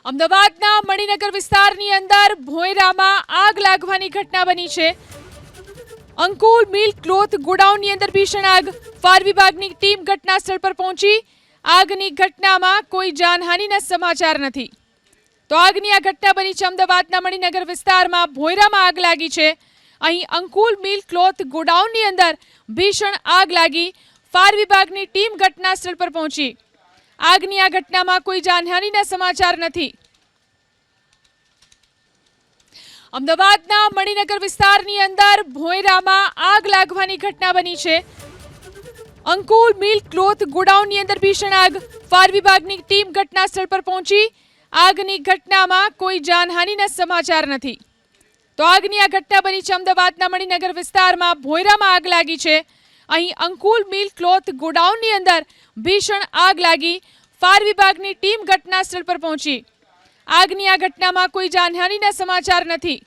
અમદાવાદના મણિનગર વિસ્તારની અંદર ભોંયરામાં આગ લાગવાની ઘટના બની છે। અંકુલ મિલ્ક ક્લોથ ગોડાઉનની અંદર ભીષણ આગ। ફાયર વિભાગની ટીમ ઘટના સ્થળ પર પહોંચી। આગની ઘટનામાં કોઈ જાનહાનિના સમાચાર નથી। તો આગની આ ઘટના બની છે અમદાવાદના મણિનગર વિસ્તારમાં ભોંયરામાં આગ લાગી છે। અહીં અંકુલ મિલ્ક ક્લોથ ગોડાઉનની અંદર ભીષણ આગ લાગી। ફાયર વિભાગની ટીમ ઘટના સ્થળ પર પહોંચી। આગની આ ઘટનામાં કોઈ જાનહાનિના સમાચાર નથી। અમદાવાદના મણિનગર વિસ્તારની અંદર ભોંયરામાં આગ લાગવાની ઘટના બની છે। અંકુલ મિલ્ક ક્લોથ ગોડાઉનની અંદર ભીષણ આગ। ફાયર વિભાગની ટીમ ઘટના સ્થળ પર પહોંચી। આગની ઘટનામાં કોઈ જાનહાનિના સમાચાર નથી। તો આગની આ ઘટના બની છે અમદાવાદના મણિનગર વિસ્તારમાં ભોંયરામાં આગ લાગી છે। અહીં અંકુલ મિલ્ક ક્લોથ ગોડાઉનની અંદર ભીષણ આગ લાગી। ફાયર વિભાગની ટીમ ઘટના સ્થળ પર પહોંચી। આગની આ ઘટનામાં કોઈ જાનહાનિના સમાચાર નથી।